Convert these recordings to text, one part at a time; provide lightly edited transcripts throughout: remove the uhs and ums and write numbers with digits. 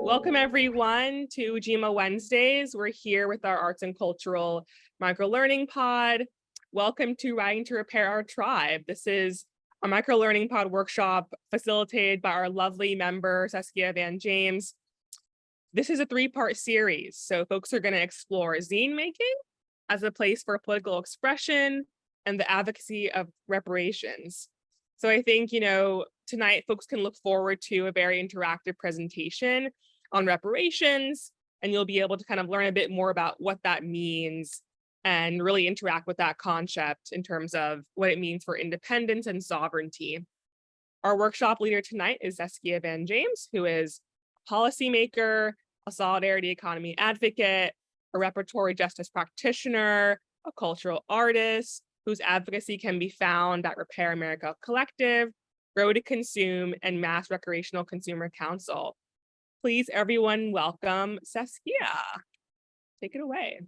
Welcome everyone to Ujima Wednesdays. We're here with our arts and cultural microlearning pod. Welcome to Writing to Repair Our Tribe. This is a microlearning pod workshop facilitated by our lovely member, Saskia VannJames. This is a three-part series. So folks are going to explore zine making as a place for political expression and the advocacy of reparations. So I think, tonight folks can look forward to a very interactive presentation on reparations, and you'll be able to kind of learn a bit more about what that means and really interact with that concept in terms of what it means for independence and sovereignty. Our workshop leader tonight is Saskia VannJames, who is a policymaker, a solidarity economy advocate, a reparatory justice practitioner, a cultural artist, whose advocacy can be found at Repair America Collective, Grow to Consume, and Mass Recreational Consumer Council. Please, everyone, welcome Saskia. Take it away.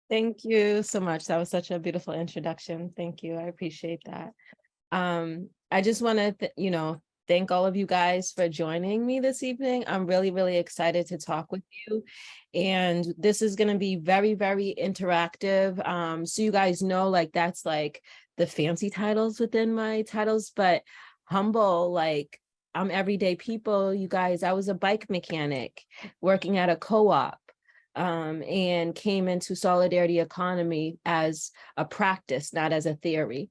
Thank you so much. That was such a beautiful introduction. Thank you. I appreciate that. I just want to, thank all of you guys for joining me this evening. I'm really, really excited to talk with you. And this is going to be very, very interactive. So you guys know, that's the fancy titles within my titles, but humble, I'm everyday people, you guys. I was a bike mechanic working at a co-op and came into solidarity economy as a practice, not as a theory.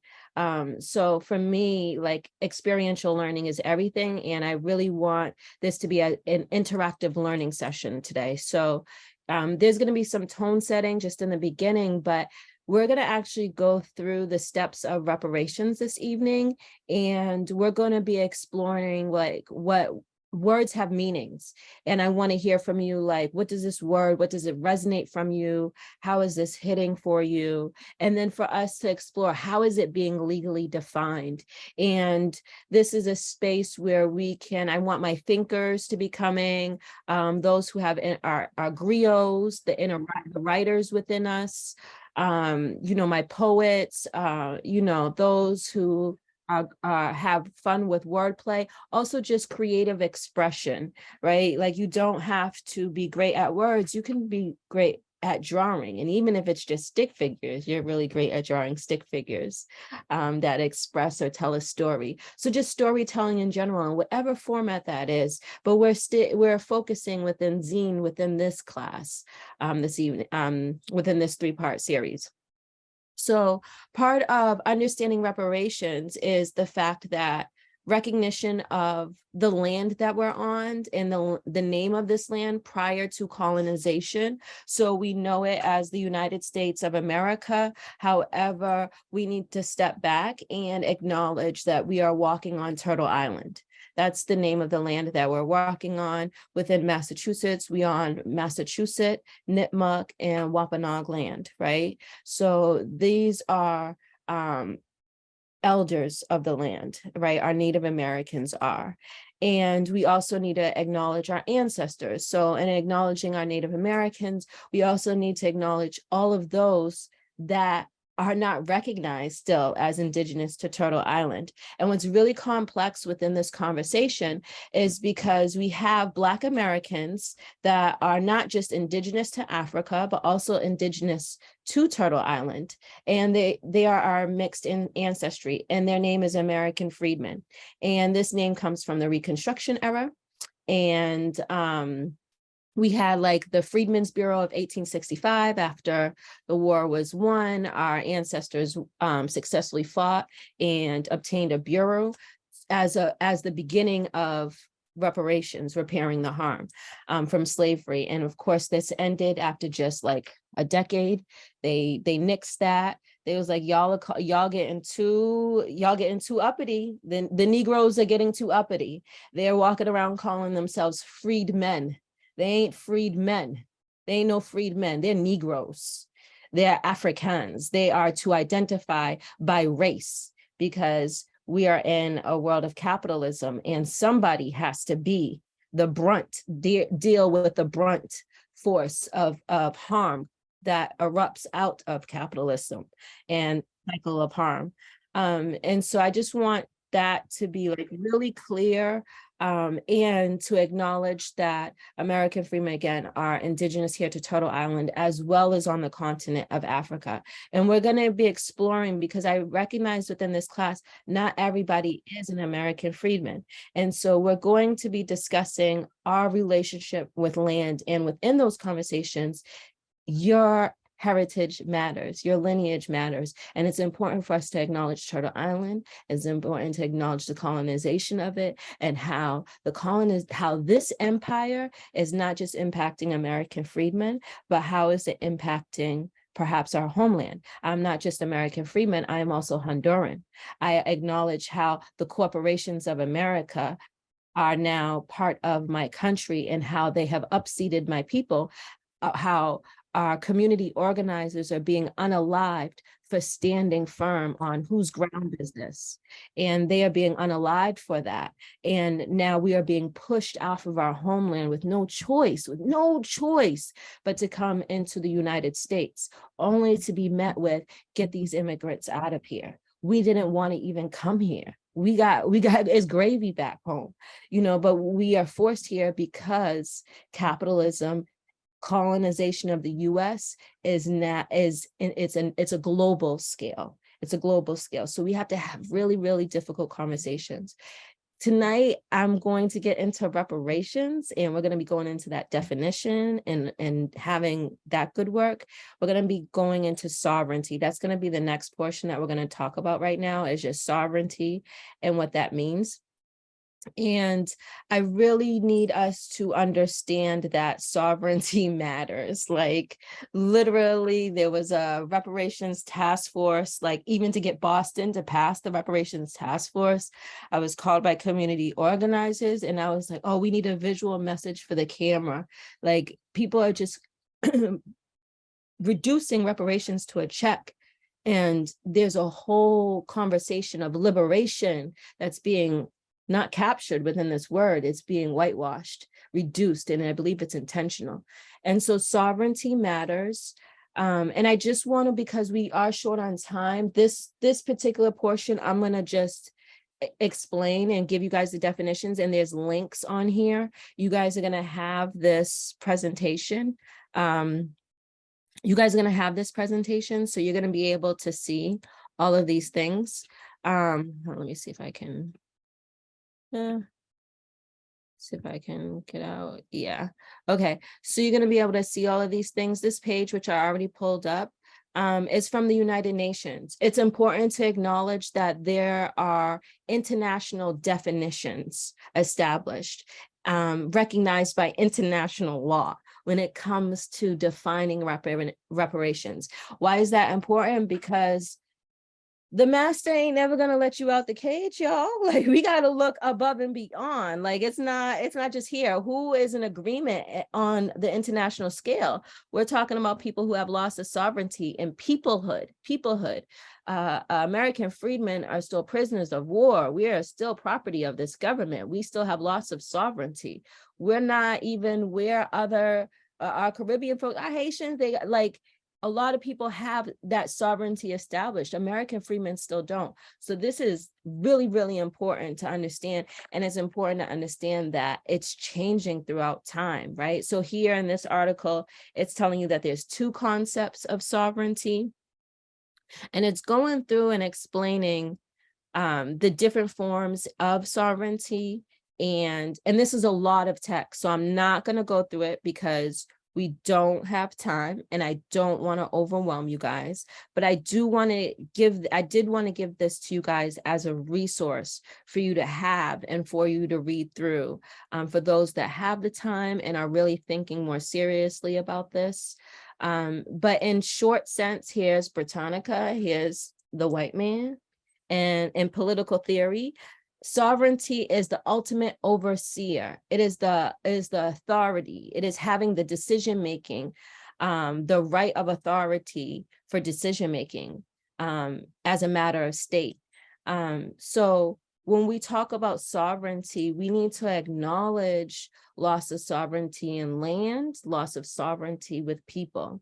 So for me, experiential learning is everything. And I really want this to be an interactive learning session today. So there's going to be some tone setting just in the beginning, but we're going to actually go through the steps of reparations this evening, and we're going to be exploring what words have meanings. And I want to hear from you, what does this word, what does it resonate from you? How is this hitting for you? And then for us to explore, how is it being legally defined? And this is a space where I want my thinkers to be coming, those who have our griots, the writers within us, my poets, those who have fun with wordplay, also just creative expression, right? You don't have to be great at words, you can be great at drawing. And even if it's just stick figures, you're really great at drawing stick figures that express or tell a story. So just storytelling in general, in whatever format that is. But we're focusing within zine, within this class this evening, within this three-part series. So part of understanding reparations is the fact that recognition of the land that we're on and the name of this land prior to colonization. So we know it as the United States of America. However, we need to step back and acknowledge that we are walking on Turtle Island. That's the name of the land that we're walking on within Massachusetts. We on Massachusetts, Nipmuc, and Wampanoag land, right? So these are elders of the land, right? Our Native Americans are. And we also need to acknowledge our ancestors. So in acknowledging our Native Americans, we also need to acknowledge all of those that are not recognized still as indigenous to Turtle Island. And what's really complex within this conversation is because we have Black Americans that are not just indigenous to Africa, but also indigenous to Turtle Island. And they are our mixed in ancestry, and their name is American freedmen. And this name comes from the Reconstruction era. And we had the Freedmen's Bureau of 1865. After the war was won, our ancestors successfully fought and obtained a bureau as the beginning of reparations, repairing the harm from slavery. And of course, this ended after just a decade. They nixed that. They was y'all getting too uppity. The Negroes are getting too uppity. They're walking around calling themselves freedmen. They ain't freed men. They ain't no freed men. They're Negroes. They're Africans. They are to identify by race, because we are in a world of capitalism, and somebody has to be the brunt, deal with the brunt force of harm that erupts out of capitalism and cycle of harm. And so I just want that to be like really clear, and to acknowledge that American freemen, again, are indigenous here to Turtle Island, as well as on the continent of Africa. And we're going to be exploring, because I recognize within this class, not everybody is an American freedman. And so we're going to be discussing our relationship with land, and within those conversations, your heritage matters, your lineage matters. And it's important for us to acknowledge Turtle Island. It's important to acknowledge the colonization of it, and how how this empire is not just impacting American freedmen, but how is it impacting perhaps our homeland. I'm not just American freedman, I am also Honduran. I acknowledge how the corporations of America are now part of my country, and how they have upseated my people, how our community organizers are being unalived for standing firm on whose ground is this. And they are being unalived for that. And now we are being pushed off of our homeland with no choice, but to come into the United States, only to be met with, get these immigrants out of here. We didn't want to even come here. We got it's gravy back home, but we are forced here because capitalism, colonization of the US it's a global scale. It's a global scale. So we have to have really, really difficult conversations. Tonight, I'm going to get into reparations, and we're going to be going into that definition and having that good work. We're going to be going into sovereignty. That's going to be the next portion that we're going to talk about right now, is just sovereignty and what that means. And I really need us to understand that sovereignty matters. Like, literally, there was a reparations task force, like even to get Boston to pass the reparations task force, I was called by community organizers, and I was like, oh, we need a visual message for the camera. Like, people are just reducing reparations to a check. And there's a whole conversation of liberation that's being not captured within this word. It's being whitewashed, reduced, and I believe it's intentional. And so sovereignty matters. And I just want to, because we are short on time, this particular portion, I'm going to just explain and give you guys the definitions, and there's links on here. You guys are going to have this presentation. So you're going to be able to see all of these things. Let me see if I can. See if I can get out. Yeah. Okay. So you're going to be able to see all of these things. This page, which I already pulled up, is from the United Nations. It's important to acknowledge that there are international definitions established, recognized by international law when it comes to defining reparations. Why is that important? Because the master ain't never gonna let you out the cage, y'all. Like, we gotta look above and beyond. Like, it's not just here. Who is in agreement on the international scale? We're talking about people who have lost their sovereignty and peoplehood. American freedmen are still prisoners of war. We are still property of this government. We still have loss of sovereignty. We're not even where other our Caribbean folks, our Haitians, they like. A lot of people have that sovereignty established. American freedmen still don't. So this is really, really important to understand. And it's important to understand that it's changing throughout time, right? So here in this article, it's telling you that there's two concepts of sovereignty. And it's going through and explaining the different forms of sovereignty. And this is a lot of text. So I'm not going to go through it because we don't have time, and I don't want to overwhelm you guys, but I did want to give this to you guys as a resource for you to have and for you to read through, for those that have the time and are really thinking more seriously about this. But in short sense, here's Britannica, here's the white man, and in political theory, sovereignty is the ultimate overseer. It is the authority. It is having the decision making, the right of authority for decision making, as a matter of state. So when we talk about sovereignty, we need to acknowledge loss of sovereignty in land, loss of sovereignty with people,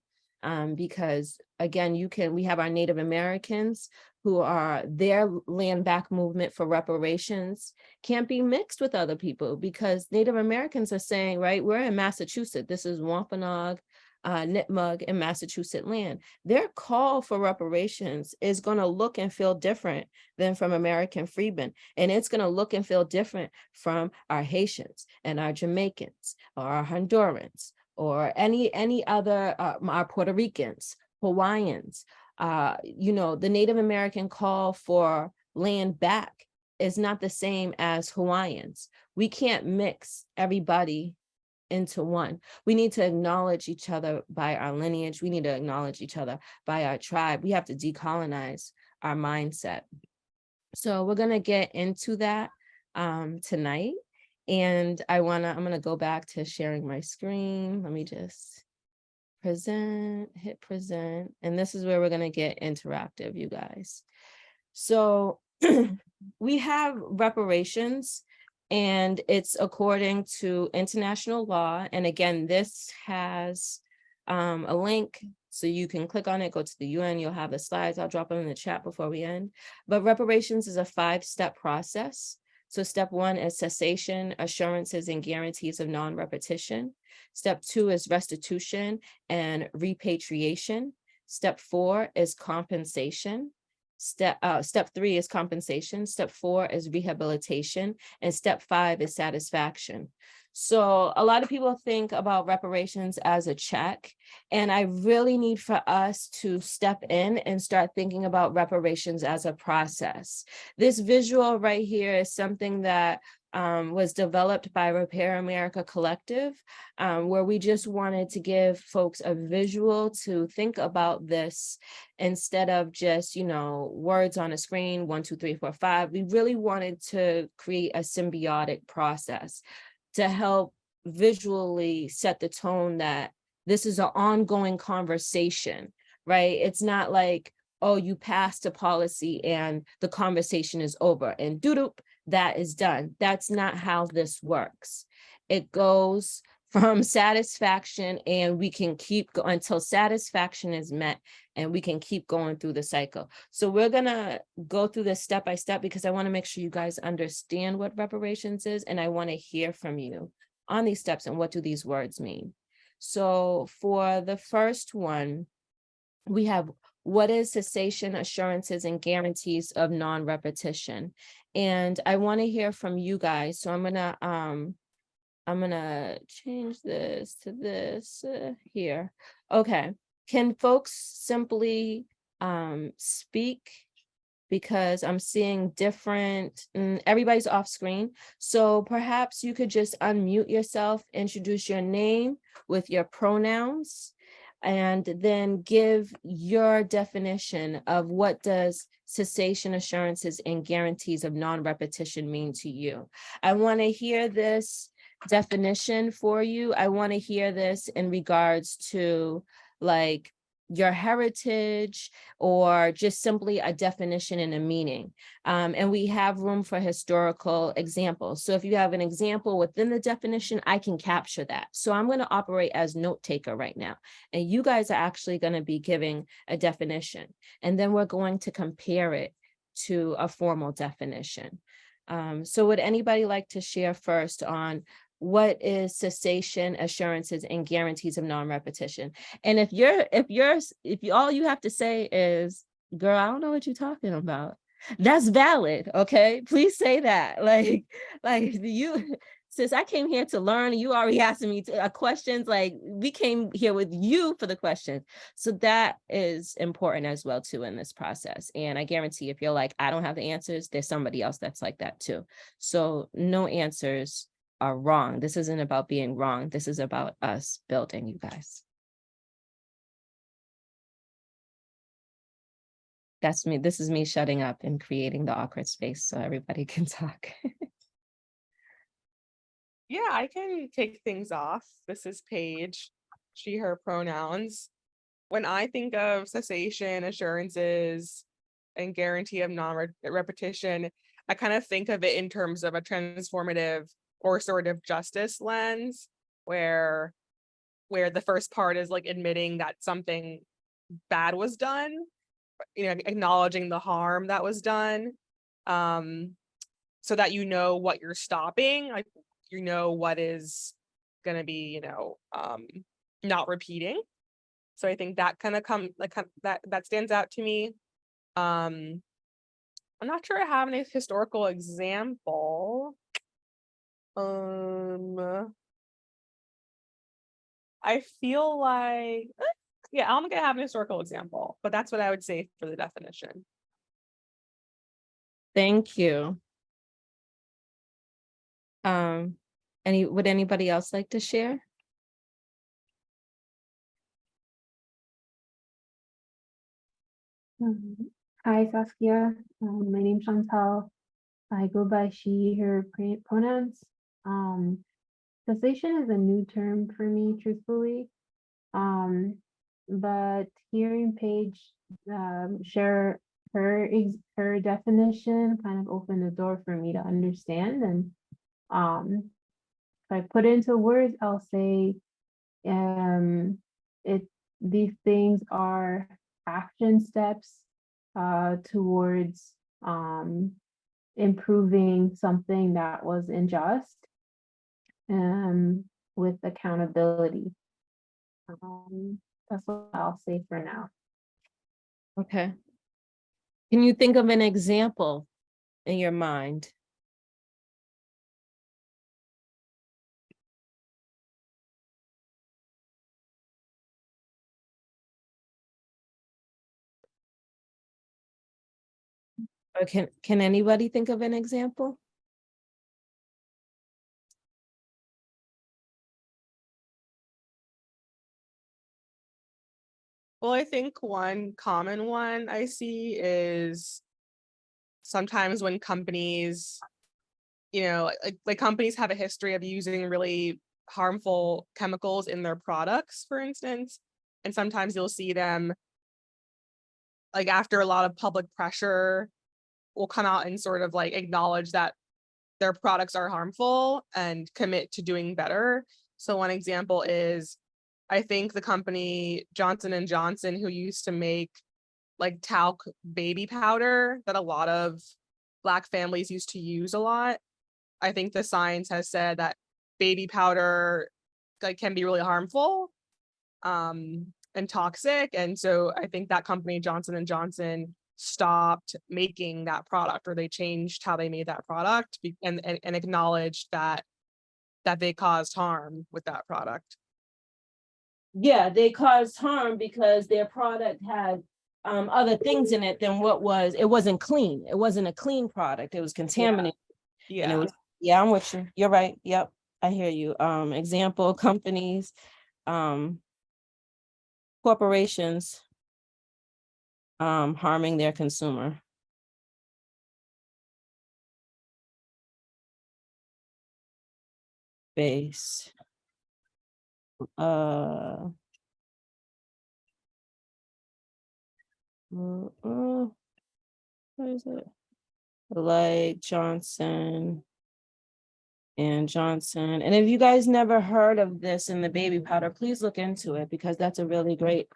because again, we have our Native Americans, who are their land back movement for reparations can't be mixed with other people, because Native Americans are saying, right, we're in Massachusetts. This is Wampanoag, Nipmuc, and Massachusetts land. Their call for reparations is going to look and feel different than from American freedmen. And it's going to look and feel different from our Haitians and our Jamaicans or our Hondurans or any other, our Puerto Ricans, Hawaiians. The Native American call for land back is not the same as Hawaiians. We can't mix everybody into one. We need to acknowledge each other by our lineage. We need to acknowledge each other by our tribe. We have to decolonize our mindset. So we're going to get into that tonight. And I'm going to go back to sharing my screen. Let me just hit present. And this is where we're going to get interactive, you guys. So we have reparations, and it's according to international law. And again, this has a link, so you can click on it, go to the UN, you'll have the slides. I'll drop them in the chat before we end. But reparations is a 5-step process. So step 1 is cessation, assurances, and guarantees of non-repetition. Step 2 is restitution and repatriation. Step 4 is compensation. Step 3 is compensation. Step 4 is rehabilitation. And step 5 is satisfaction. So a lot of people think about reparations as a check, and I really need for us to step in and start thinking about reparations as a process. This visual right here is something that was developed by Repair America Collective, where we just wanted to give folks a visual to think about this instead of just, words on a screen, 1, 2, 3, 4, 5. We really wanted to create a symbiotic process to help visually set the tone that this is an ongoing conversation, right? It's not like, oh, you passed a policy and the conversation is over and doo-doo, that is done. That's not how this works. It goes from satisfaction, and we can keep going until satisfaction is met, and we can keep going through the cycle. So we're gonna go through this step by step, because I want to make sure you guys understand what reparations is, and I want to hear from you on these steps and what do these words mean. So for the first one, we have, what is cessation, assurances, and guarantees of non-repetition? And I want to hear from you guys. So I'm gonna change this to this here. Okay, can folks simply speak? Because I'm seeing different, everybody's off screen. So perhaps you could just unmute yourself, introduce your name with your pronouns, and then give your definition of what does cessation, assurances, and guarantees of non-repetition mean to you. I want to hear this definition for you. I want to hear this in regards to like your heritage, or just simply a definition and a meaning. And we have room for historical examples. So if you have an example within the definition, I can capture that. So I'm going to operate as note taker right now. And you guys are actually going to be giving a definition. And then we're going to compare it to a formal definition. So would anybody like to share first on what is cessation, assurances, and guarantees of non-repetition? And if all you have to say is, girl, I don't know what you're talking about, that's valid. Okay, please say that. Like you, since I came here to learn, you already asking me questions. Like, we came here with you for the questions. So that is important as well too in this process. And I guarantee if you're like, I don't have the answers, there's somebody else that's like that too. So no answers are wrong. This isn't about being wrong. This is about us building, you guys. That's me. This is me shutting up and creating the awkward space so everybody can talk. Yeah, I can kick things off. This is Paige, she, her pronouns. When I think of cessation, assurances, and guarantee of non-repetition, I kind of think of it in terms of a transformative or sort of justice lens, where the first part is like admitting that something bad was done, acknowledging the harm that was done, so that you know what you're stopping, like you know what is going to be, not repeating. So I think that kind of that stands out to me. I'm not sure I have any historical example. I feel like, yeah, I'm gonna have an historical example, but that's what I would say for the definition. Thank you. Would anybody else like to share? Hi, Saskia. My name's Chantal. I go by she, her pronouns. Cessation is a new term for me, truthfully. But hearing Paige share her definition kind of opened the door for me to understand. And if I put it into words, I'll say these things are action steps towards improving something that was unjust, with accountability. That's what I'll say for now. Okay. Can you think of an example in your mind? Or can anybody think of an example? Well, I think one common one I see is sometimes when companies, like companies have a history of using really harmful chemicals in their products, for instance, and sometimes you'll see them, like after a lot of public pressure, will come out and sort of like acknowledge that their products are harmful and commit to doing better. So one example is, I think the company Johnson & Johnson, who used to make like talc baby powder that a lot of Black families used to use a lot. I think the science has said that baby powder like can be really harmful and toxic. And so I think that company Johnson & Johnson stopped making that product, or they changed how they made that product and acknowledged that they caused harm with that product. Yeah, they caused harm because their product had other things in it than it wasn't clean. It wasn't a clean product. It was contaminated. Yeah. And it was, yeah, I'm with you. You're right. Yep. I hear you. Example, companies, corporations, harming their consumer. Base. What is it? Like Johnson and Johnson. And if you guys never heard of this in the baby powder, please look into it, because that's a really great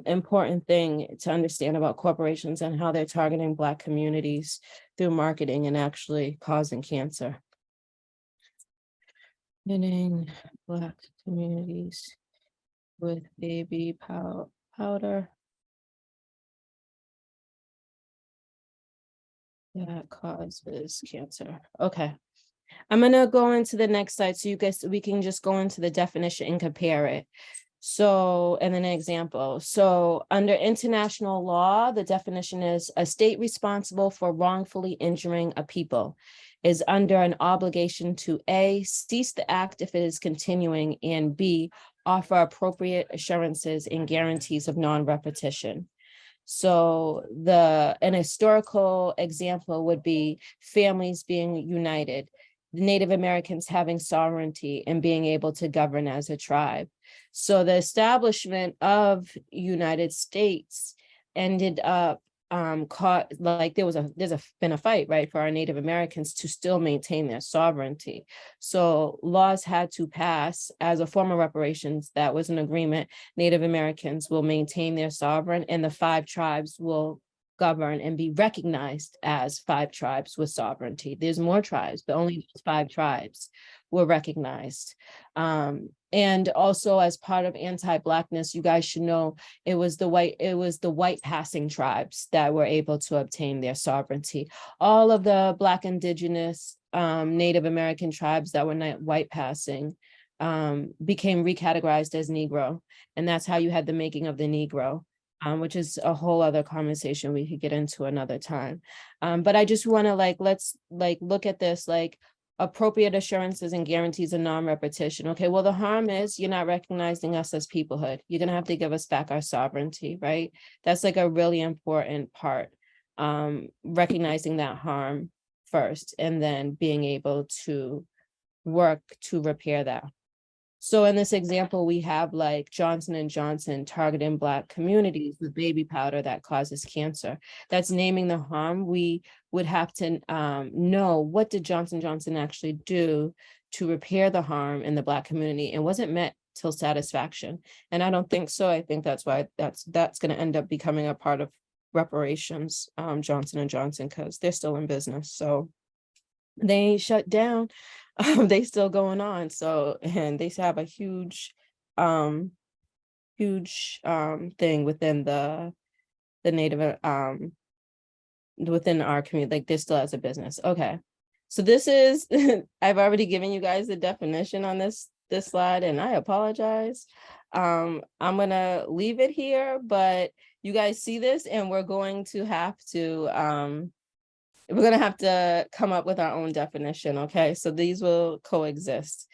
important thing to understand about corporations and how they're targeting Black communities through marketing and actually causing cancer. Hitting Black communities with baby powder that causes cancer. Okay. I'm gonna go into the next slide so we can just go into the definition and compare it. So, and then an example. So under international law, the definition is a state responsible for wrongfully injuring a people is under an obligation to A, cease the act if it is continuing, and B, offer appropriate assurances and guarantees of non-repetition. So an historical example would be families being united, the Native Americans having sovereignty and being able to govern as a tribe. So the establishment of United States ended up like been a fight, right, for our Native Americans to still maintain their sovereignty. So laws had to pass as a form of reparations. That was an agreement. Native Americans will maintain their sovereign, and the 5 tribes will govern and be recognized as 5 tribes with sovereignty. There's more tribes, but only 5 tribes were recognized. And also, as part of anti-Blackness, you guys should know it was the white passing tribes that were able to obtain their sovereignty. All of the Black, Indigenous, Native American tribes that were not white passing became recategorized as Negro. And that's how you had the making of the Negro, which is a whole other conversation we could get into another time. But I just want to let's look at this appropriate assurances and guarantees of non-repetition. Okay, well, the harm is you're not recognizing us as peoplehood. You're going to have to give us back our sovereignty, right? That's a really important part, recognizing that harm first, and then being able to work to repair that. So in this example, we have Johnson & Johnson targeting Black communities with baby powder that causes cancer. That's naming the harm. We would have to know, what did Johnson & Johnson actually do to repair the harm in the Black community, and was it met till satisfaction? And I don't think so. I think that's why that's going to end up becoming a part of reparations, Johnson & Johnson, because they're still in business. So they ain't shut down. They still going on. So, and they have a huge thing within the Native within our community. They're still as a business. Okay, so this is I've already given you guys the definition on this slide, and I apologize. I'm gonna leave it here, but you guys see this, and we're going to have to come up with our own definition. Okay, so these will coexist.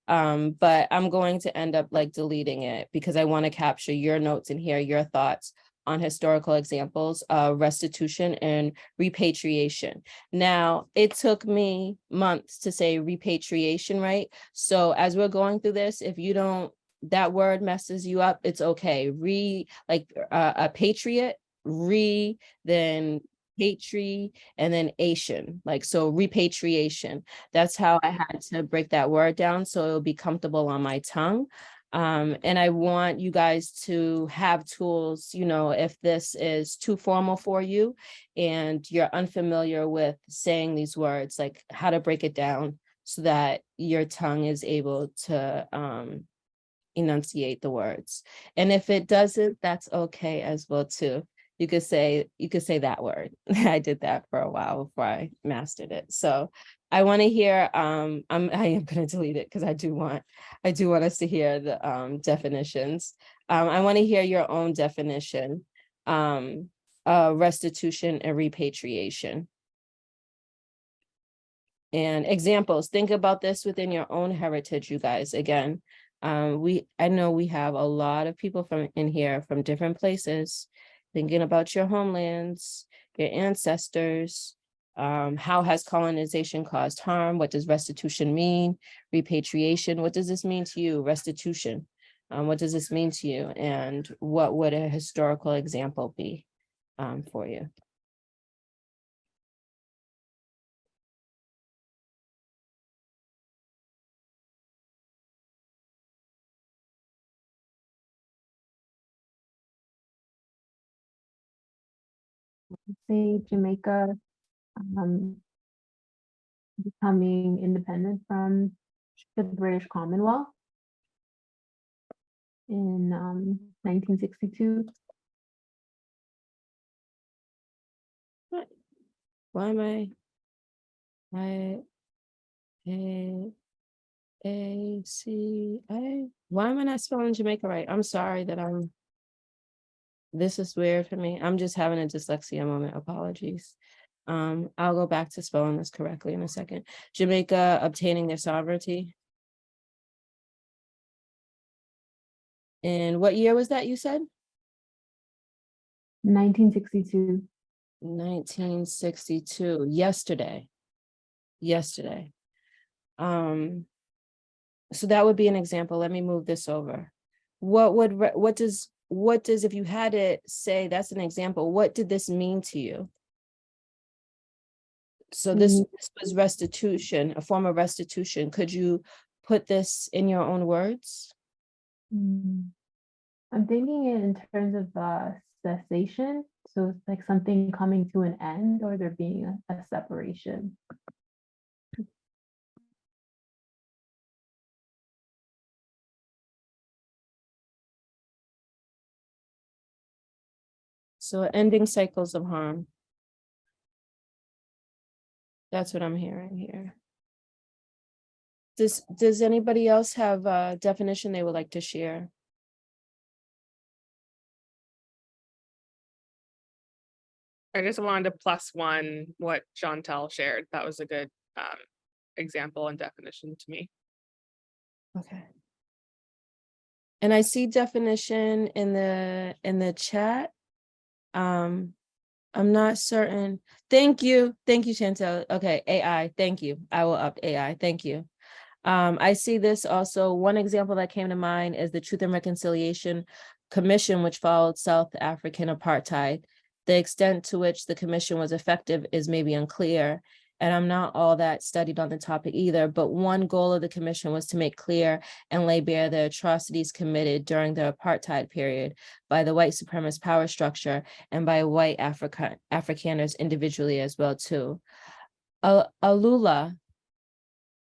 But I'm going to end up deleting it, because I want to capture your notes and hear your thoughts on historical examples of restitution and repatriation. Now, it took me months to say repatriation, right? So as we're going through this, if you don't, that word messes you up, it's okay. A patriot, then patri, and then Asian, so repatriation. That's how I had to break that word down so it'll be comfortable on my tongue. And I want you guys to have tools, if this is too formal for you and you're unfamiliar with saying these words, how to break it down so that your tongue is able to enunciate the words. And if it doesn't, that's okay as well too. You could say that word. I did that for a while before I mastered it. So I want to hear, I am going to delete it because I do want us to hear the definitions. I want to hear your own definition, restitution and repatriation. And examples, think about this within your own heritage, you guys. Again, I know we have a lot of people in here from different places, thinking about your homelands, your ancestors. How has colonization caused harm? What does restitution mean? Repatriation, what does this mean to you? Restitution, what does this mean to you? And what would a historical example be for you? Say Jamaica becoming independent from the British Commonwealth in 1962. Why am why am I not spelling Jamaica right? I'm sorry that this is weird for me. I'm just having a dyslexia moment. Apologies. I'll go back to spelling this correctly in a second. Jamaica obtaining their sovereignty. And what year was that, you said? 1962. 1962. Yesterday. So that would be an example. Let me move this over. What does what does, if you had to say, that's an example, what did this mean to you? So this was restitution, a form of restitution. Could you put this in your own words? Mm. I'm thinking it in terms of cessation. So it's like something coming to an end or there being a separation. So ending cycles of harm. That's what I'm hearing here. Does anybody else have a definition they would like to share? I just wanted to +1 what Chantel shared. That was a good example and definition to me. Okay. And I see definition in the chat. I'm not certain. Thank you, Chantel. Okay, AI. Thank you. I will up AI. Thank you. I see this also. One example that came to mind is the Truth and Reconciliation Commission, which followed South African apartheid. The extent to which the commission was effective is maybe unclear, and I'm not all that studied on the topic either, but one goal of the commission was to make clear and lay bare the atrocities committed during the apartheid period by the white supremacist power structure and by white Afrikaners individually as well too. Alula,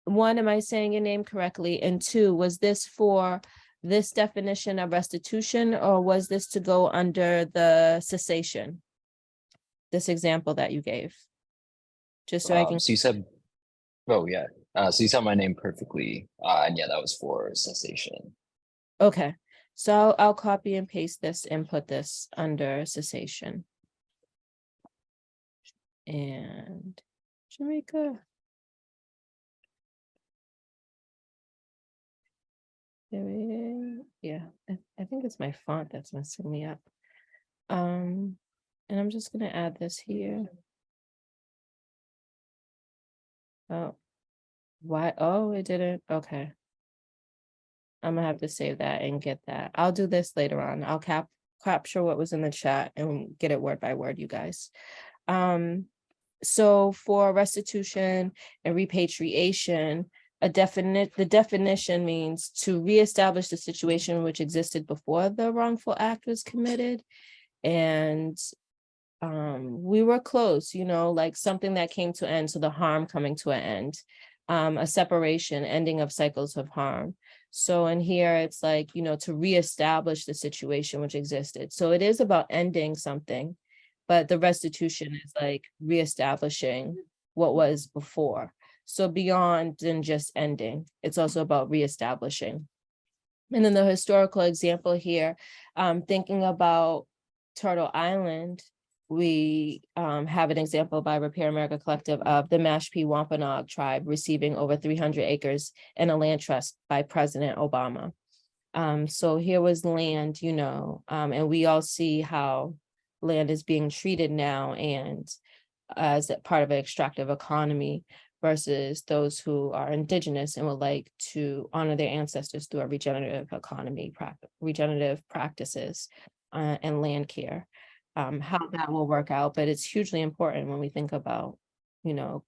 one, am I saying your name correctly? And two, was this for this definition of restitution, or was this to go under the cessation? This example that you gave. Just so I can. So you said, oh yeah. So you said my name perfectly. And yeah, that was for cessation. Okay. So I'll copy and paste this and put this under cessation. And Jamaica. Yeah, I think it's my font that's messing me up. And I'm just gonna add this here. Oh, why? Oh, it didn't. Okay. I'm gonna have to save that and get that. I'll do this later on. I'll capture what was in the chat and get it word by word, you guys. So for restitution and repatriation, the definition means to reestablish the situation which existed before the wrongful act was committed. And we were close, like something that came to an end, so the harm coming to an end, a separation, ending of cycles of harm. So in here, it's like, to reestablish the situation which existed. So it is about ending something, but the restitution is like reestablishing what was before. So beyond than just ending, it's also about reestablishing. And then the historical example here, thinking about Turtle Island, we have an example by Repair America Collective of the Mashpee Wampanoag tribe receiving over 300 acres in a land trust by President Obama. So here was land, and we all see how land is being treated now and as a part of an extractive economy versus those who are indigenous and would like to honor their ancestors through a regenerative economy, regenerative practices and land care. How that will work out, but it's hugely important when we think about,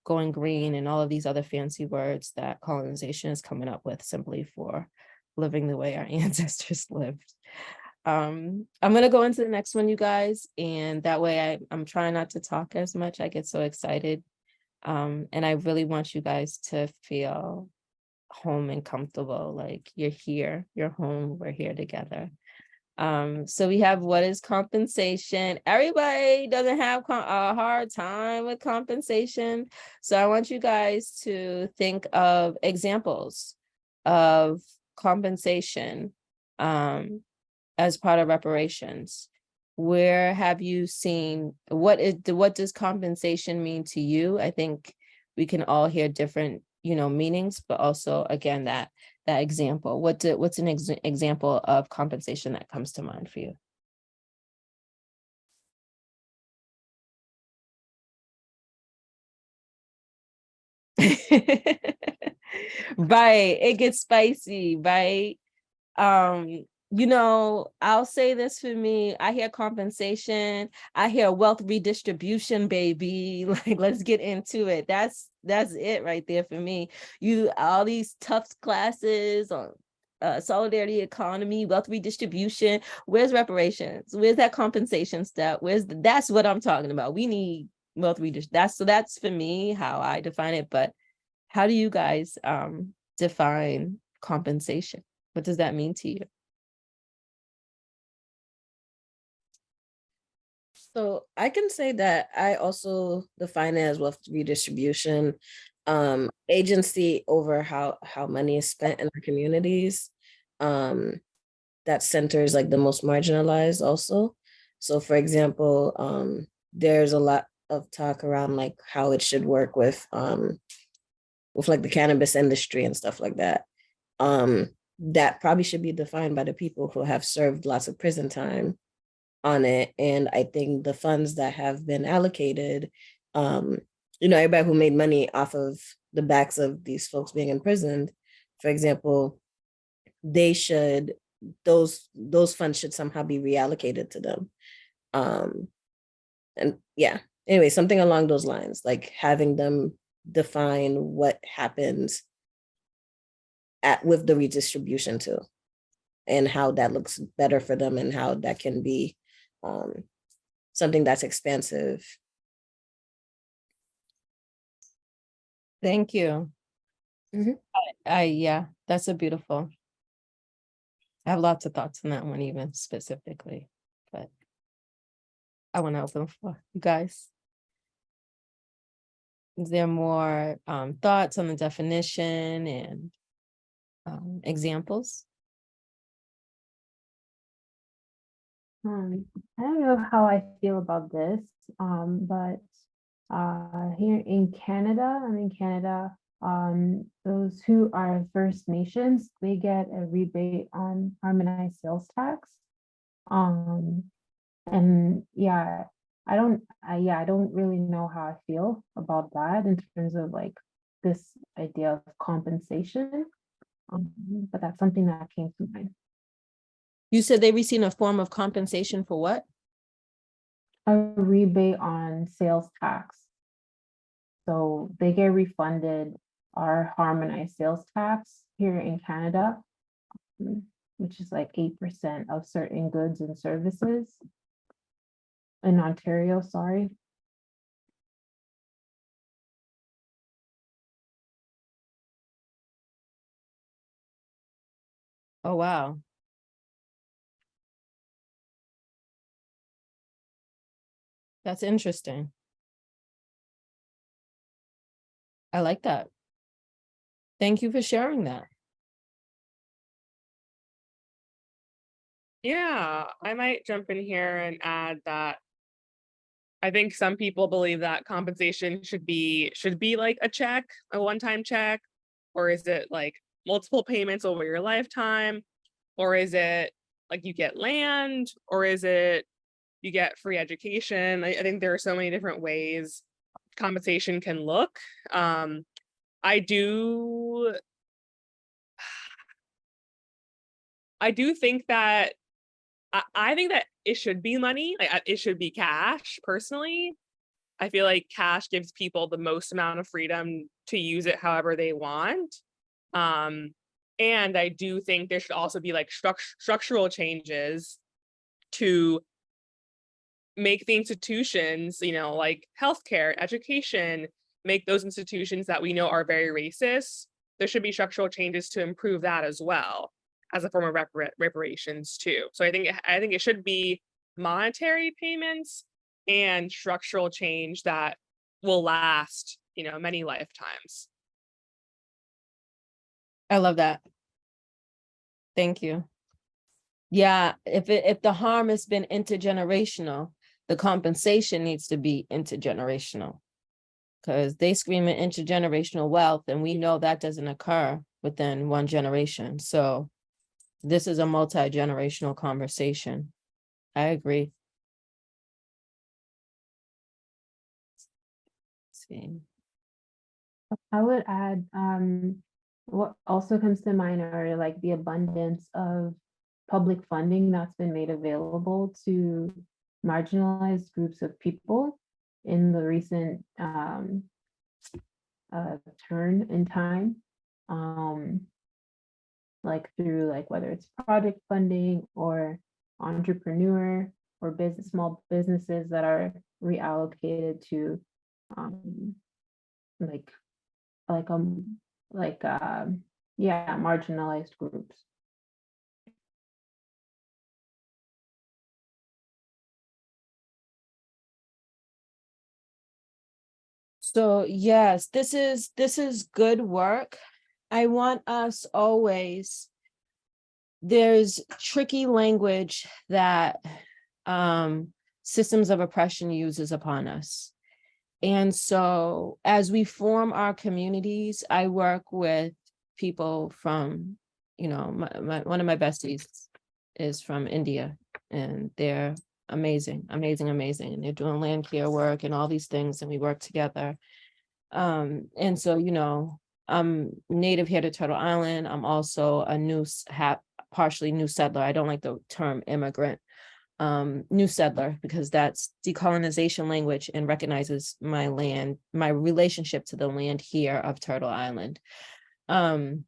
going green and all of these other fancy words that colonization is coming up with simply for living the way our ancestors lived. I'm going to go into the next one, you guys, and that way I'm trying not to talk as much. I get so excited. And I really want you guys to feel home and comfortable, like you're here, you're home, we're here together. So we have, what is compensation? Everybody doesn't have a hard time with compensation. So I want you guys to think of examples of compensation as part of reparations. Where have you seen, what does compensation mean to you? I think we can all hear different, meanings, but also again, that example, what's an example of compensation that comes to mind for you? Right, it gets spicy, right? you know, I'll say this for me. I hear compensation. I hear wealth redistribution, baby. Like, let's get into it. That's it right there for me. You all these tough classes on solidarity economy, wealth redistribution. Where's reparations? Where's that compensation step? That's what I'm talking about. We need wealth redistribution. That's for me how I define it. But how do you guys define compensation? What does that mean to you? So I can say that I also define it as wealth redistribution, agency over how money is spent in our communities, that centers like the most marginalized also. So for example, there's a lot of talk around like how it should work with like the cannabis industry and stuff like that. That probably should be defined by the people who have served lots of prison time on it. And I think the funds that have been allocated, everybody who made money off of the backs of these folks being imprisoned, for example, those funds should somehow be reallocated to them. And yeah, anyway, something along those lines, like having them define what happens with the redistribution too, and how that looks better for them and how that can be something that's expansive. Thank you. Yeah, that's a beautiful. I have lots of thoughts on that one, even specifically, but I want to open the floor. You guys, is there more thoughts on the definition and examples? I don't know how I feel about this, but here in Canada, those who are First Nations, they get a rebate on harmonized sales tax. And yeah, I don't really know how I feel about that in terms of like this idea of compensation. But that's something that came to mind. You said they receive a form of compensation for what? A rebate on sales tax. So they get refunded our harmonized sales tax here in Canada, which is like 8% of certain goods and services in Ontario, sorry. Oh, wow. That's interesting. I like that. Thank you for sharing that. Yeah, I might jump in here and add that I think some people believe that compensation should be like a check, a one-time check, or is it like multiple payments over your lifetime, or is it like you get land, or is it you get free education? I think there are so many different ways compensation can look. I do think that I think that it should be money, like it should be cash personally. I feel like cash gives people the most amount of freedom to use it however they want. And I do think there should also be like structural changes to make the institutions, like healthcare, education, make those institutions that we know are very racist. There should be structural changes to improve that as well as a form of reparations too. So I think it should be monetary payments and structural change that will last, many lifetimes. I love that. Thank you. Yeah, if the harm has been intergenerational, the compensation needs to be intergenerational, because they scream at intergenerational wealth, and we know that doesn't occur within one generation. So this is a multi-generational conversation. I agree. Let's see. I would add, what also comes to mind are like the abundance of public funding that's been made available to marginalized groups of people in the recent turn in time, like through like whether it's project funding or entrepreneur or small businesses that are reallocated to like yeah, marginalized groups. So yes, this is good work. I want us always, there's tricky language that systems of oppression uses upon us. And so as we form our communities, I work with people from, one of my besties is from India, and they're amazing, amazing, amazing. And they're doing land care work and all these things, and we work together. And so, I'm native here to Turtle Island. I'm also a partially new settler. I don't like the term immigrant. New settler, because that's decolonization language and recognizes my land, my relationship to the land here of Turtle Island. And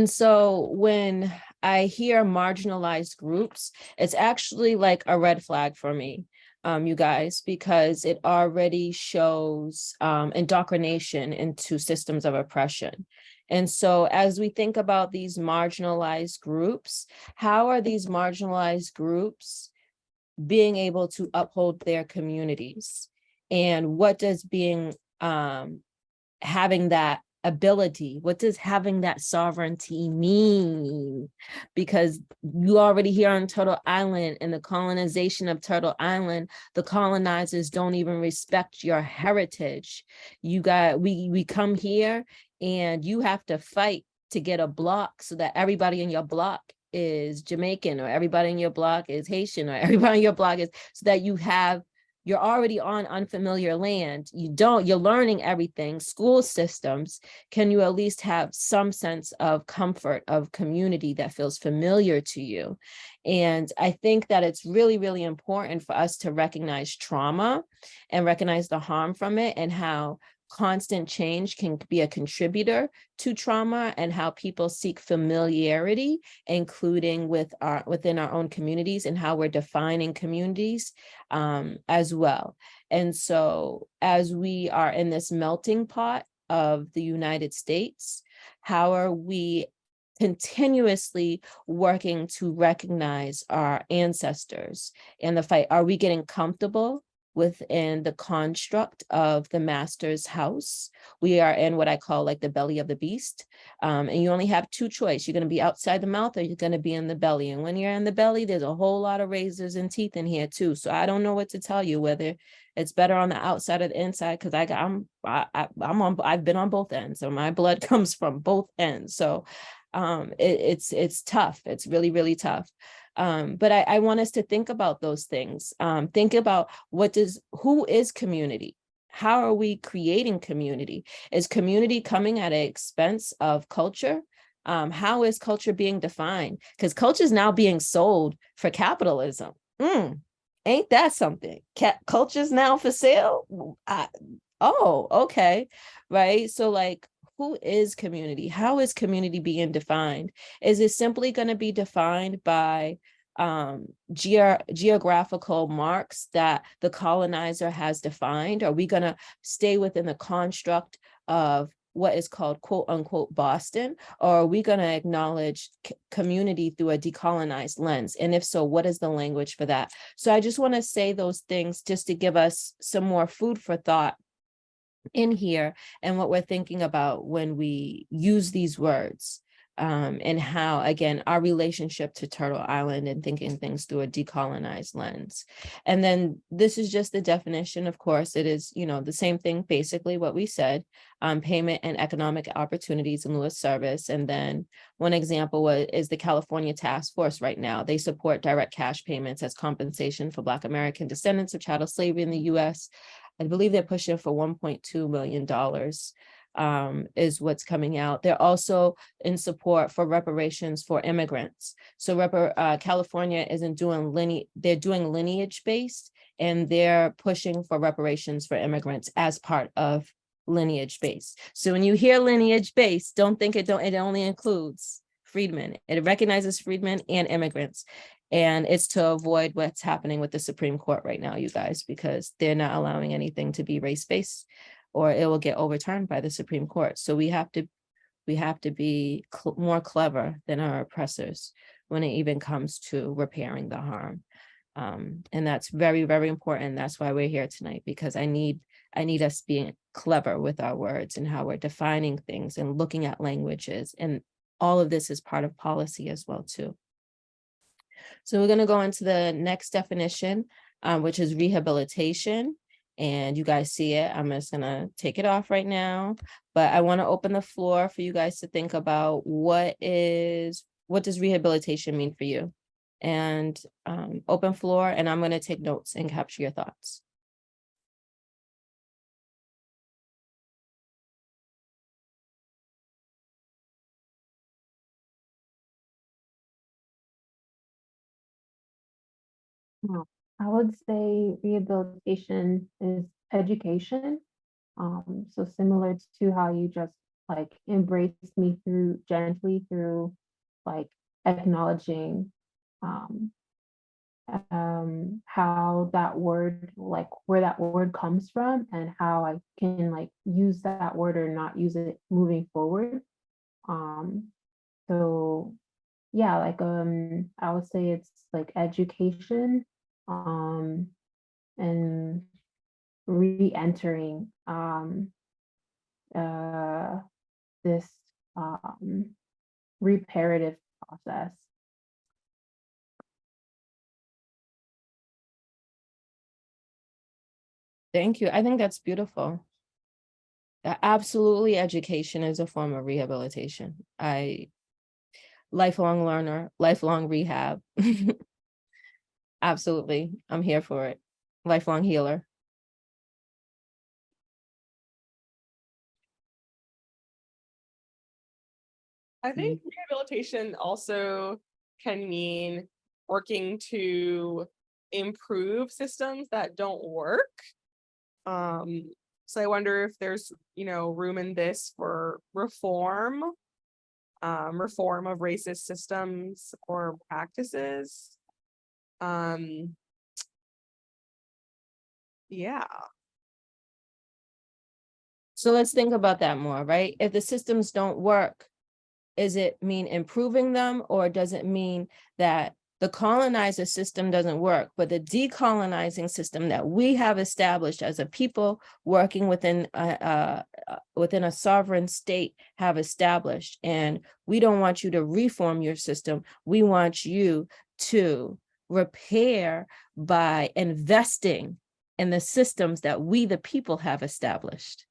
so when I hear marginalized groups, it's actually like a red flag for me, you guys, because it already shows indoctrination into systems of oppression. And so as we think about these marginalized groups, how are these marginalized groups being able to uphold their communities? And what does having that ability, what does having that sovereignty mean? Because you already here on Turtle Island, and the colonization of Turtle Island, the colonizers don't even respect your heritage. We come here and you have to fight to get a block so that everybody in your block is Jamaican, or everybody in your block is Haitian, or everybody in your block is, so that you're already on unfamiliar land. You're learning everything. School systems, can you at least have some sense of comfort, of community that feels familiar to you? And I think that it's really, really important for us to recognize trauma and recognize the harm from it, and how constant change can be a contributor to trauma, and how people seek familiarity, including within our own communities, and how we're defining communities as well. And so as we are in this melting pot of the United States, how are we continuously working to recognize our ancestors and the fight? Are we getting comfortable within the construct of the master's house? We are in what I call like the belly of the beast. And you only have two choices. You're going to be outside the mouth, or you're going to be in the belly. And when you're in the belly, there's a whole lot of razors and teeth in here too. So I don't know what to tell you, whether it's better on the outside or the inside, because I've been on both ends. So my blood comes from both ends. So it's tough. It's really, really tough. But I want us to think about those things. Think about who is community? How are we creating community? Is community coming at an expense of culture? How is culture being defined? Because culture is now being sold for capitalism. Ain't that something? Culture's now for sale? Okay. Right. So like, who is community? How is community being defined? Is it simply going to be defined by geographical marks that the colonizer has defined? Are we going to stay within the construct of what is called quote unquote Boston? Or are we going to acknowledge community through a decolonized lens? And if so, what is the language for that? So I just want to say those things just to give us some more food for thought in here, and what we're thinking about when we use these words, and how, again, our relationship to Turtle Island and thinking things through a decolonized lens. And then this is just the definition. Of course, it is, the same thing, basically what we said, payment and economic opportunities in lieu of service. And then one example is the California Task Force right now. They support direct cash payments as compensation for Black American descendants of chattel slavery in the US. I believe they're pushing for $1.2 million is what's coming out. They're also in support for reparations for immigrants. So California isn't doing they're doing lineage-based, and they're pushing for reparations for immigrants as part of lineage-based. So when you hear lineage-based, don't think it only includes freedmen. It recognizes freedmen and immigrants. And it's to avoid what's happening with the Supreme Court right now, you guys, because they're not allowing anything to be race-based, or it will get overturned by the Supreme Court. So we have to be more clever than our oppressors when it even comes to repairing the harm. And that's very, very important. That's why we're here tonight, because I need us being clever with our words and how we're defining things and looking at languages. And all of this is part of policy as well, too. So we're going to go into the next definition, which is rehabilitation. And you guys see it. I'm just going to take it off right now. But I want to open the floor for you guys to think about what does rehabilitation mean for you? And open floor, and I'm going to take notes and capture your thoughts. I would say rehabilitation is education. So similar to how you just like embraced me gently through like acknowledging how that word, like where that word comes from and how I can like use that word or not use it moving forward. So yeah, like I would say it's like education, and re-entering this reparative process. Thank you. I think that's beautiful. Absolutely, education is a form of rehabilitation. Lifelong learner, lifelong rehab. Absolutely, I'm here for it. Lifelong healer. I think rehabilitation also can mean working to improve systems that don't work. So I wonder if there's, room in this for reform of racist systems or practices. Yeah. So let's think about that more, right? If the systems don't work, does it mean improving them, or does it mean that the colonizer system doesn't work, but the decolonizing system that we have established as a people working within a sovereign state have established? And we don't want you to reform your system. We want you to repair by investing in the systems that we, the people, have established.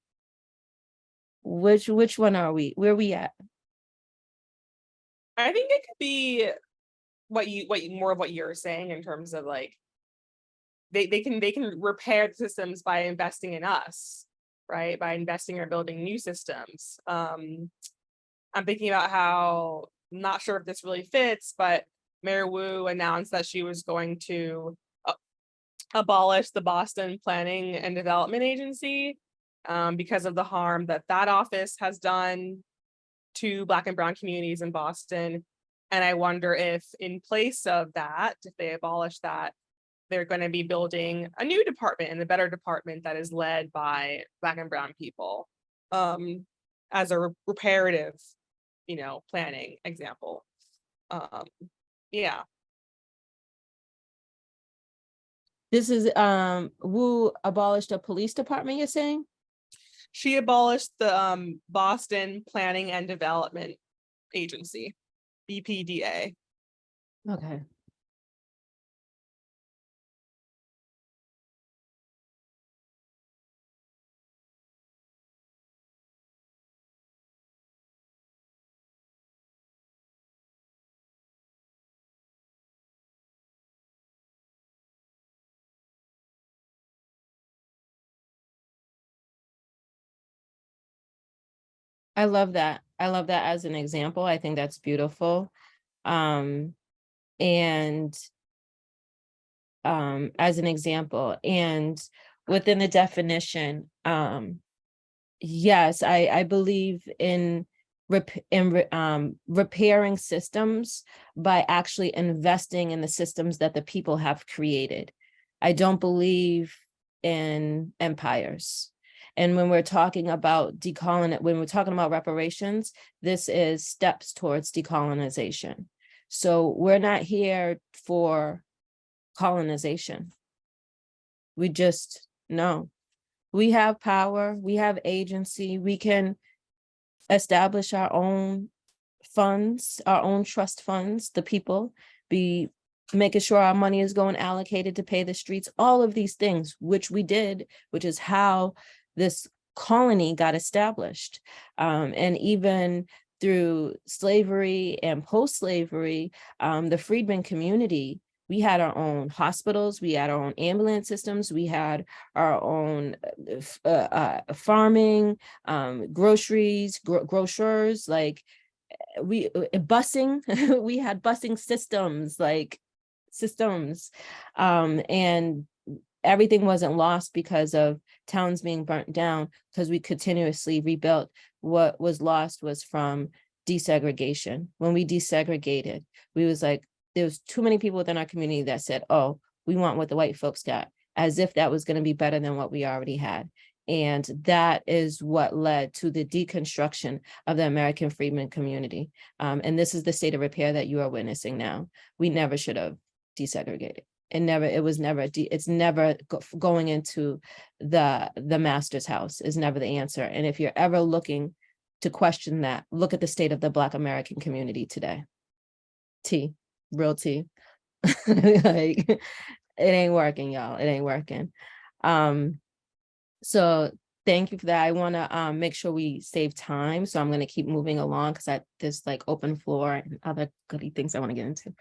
Which one are we? Where are we at? I think it could be more of what you're saying in terms of like they can repair the systems by investing in us, right? By investing or building new systems. I'm thinking about how, not sure if this really fits, but Mayor Wu announced that she was going to abolish the Boston Planning and Development Agency because of the harm that office has done to Black and Brown communities in Boston. And I wonder if in place of that, if they abolish that, they're going to be building a new department and a better department that is led by Black and Brown people as a reparative, planning example. Yeah. This is Wu abolished a police department, you're saying? She abolished the Boston Planning and Development Agency, BPDA. Okay. I love that. I love that as an example. I think that's beautiful. And as an example, and within the definition, yes, I believe in repairing systems by actually investing in the systems that the people have created. I don't believe in empires. And when we're talking about when we're talking about reparations, this is steps towards decolonization. So we're not here for colonization. We just know we have power, we have agency, we can establish our own funds, our own trust funds, the people, be making sure our money is going allocated to pay the streets, all of these things, which we did, which is how this colony got established. And even through slavery and post-slavery, the freedmen community, we had our own hospitals, we had our own ambulance systems, we had our own farming, groceries, grocers, like busing, we had busing systems, and everything wasn't lost because of towns being burnt down, because we continuously rebuilt. What was lost was from desegregation. When we desegregated, we was like, there was too many people within our community that said, oh, we want what the white folks got, as if that was going to be better than what we already had. And that is what led to the deconstruction of the American freedmen community. And this is the state of repair that you are witnessing now. We never should have desegregated. It's never going into the master's house is never the answer. And if you're ever looking to question that, look at the state of the Black American community today. Real tea. Like, it ain't working, y'all. It ain't working. So thank you for that. I want to make sure we save time. So I'm going to keep moving along because there's like open floor and other goody things I want to get into.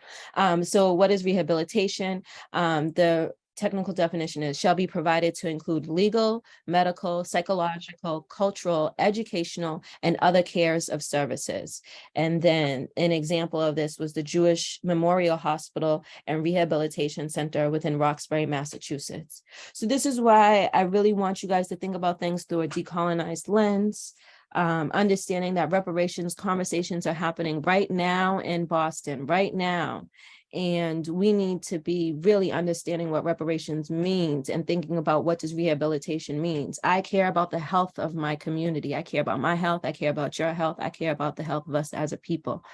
So what is rehabilitation? The technical definition is shall be provided to include legal, medical, psychological, cultural, educational, and other cares of services. And then an example of this was the Jewish Memorial Hospital and Rehabilitation Center within Roxbury, Massachusetts. So this is why I really want you guys to think about things through a decolonized lens, understanding that reparations conversations are happening right now in Boston, right now. And we need to be really understanding what reparations means and thinking about what does rehabilitation means. I care about the health of my community. I care about my health. I care about your health. I care about the health of us as a people.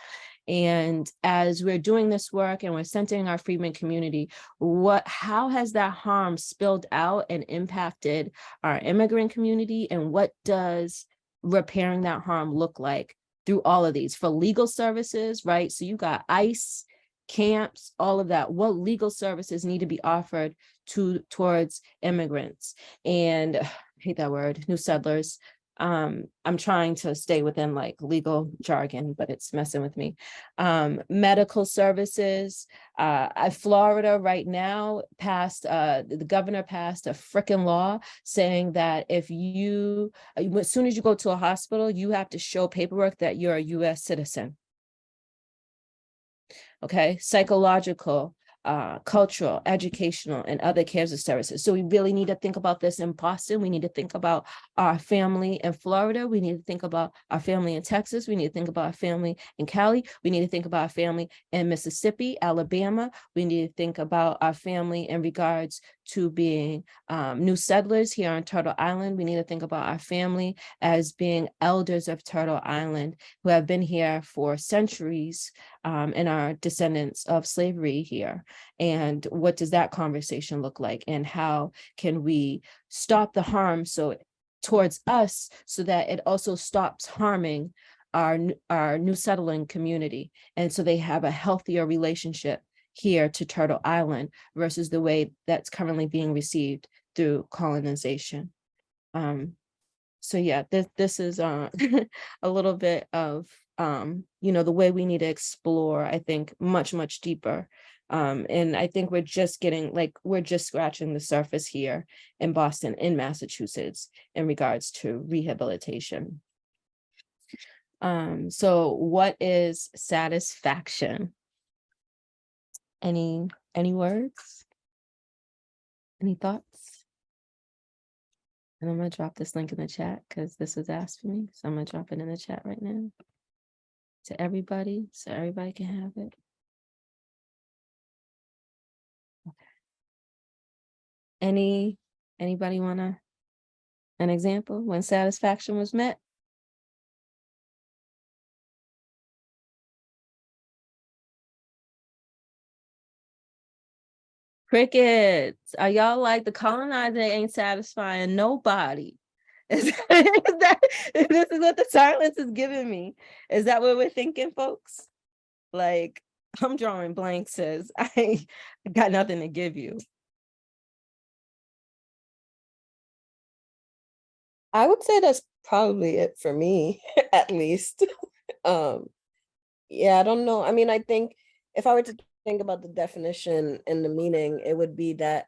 And as we're doing this work and we're centering our freedmen community, how has that harm spilled out and impacted our immigrant community? And what does repairing that harm look like through all of these? For legal services, right? So you got ICE, camps, all of that. What legal services need to be offered towards immigrants? And I hate that word, new settlers. I'm trying to stay within like legal jargon, but it's messing with me. Medical services. Florida right now the governor passed a freaking law saying that if as soon as you go to a hospital, you have to show paperwork that you're a US citizen. Okay, psychological, cultural, educational, and other cares of services. So we really need to think about this in Boston. We need to think about our family in Florida. We need to think about our family in Texas. We need to think about our family in Cali. We need to think about our family in Mississippi, Alabama. We need to think about our family in regards to being new settlers here on Turtle Island. We need to think about our family as being elders of Turtle Island who have been here for centuries and are descendants of slavery here. And what does that conversation look like? And how can we stop the harm towards us so that it also stops harming our new settling community? And so they have a healthier relationship here to Turtle Island versus the way that's currently being received through colonization. So yeah, this is a little bit of the way we need to explore, I think, much, much deeper. And I think we're just scratching the surface here in Boston, in Massachusetts, in regards to rehabilitation. So what is satisfaction? Any words? Any thoughts? And I'm gonna drop this link in the chat because this was asked for me. So I'm gonna drop it in the chat right now to everybody so everybody can have it. Anybody wanna an example when satisfaction was met? Crickets. Are y'all like the colonizer ain't satisfying nobody? Is that this is what the silence is giving me? Is that what we're thinking, folks? Like, I'm drawing blanks, says I got nothing to give you. I would say that's probably it for me, at least. Um, yeah, I don't know. I mean, I think if I were to think about the definition and the meaning, it would be that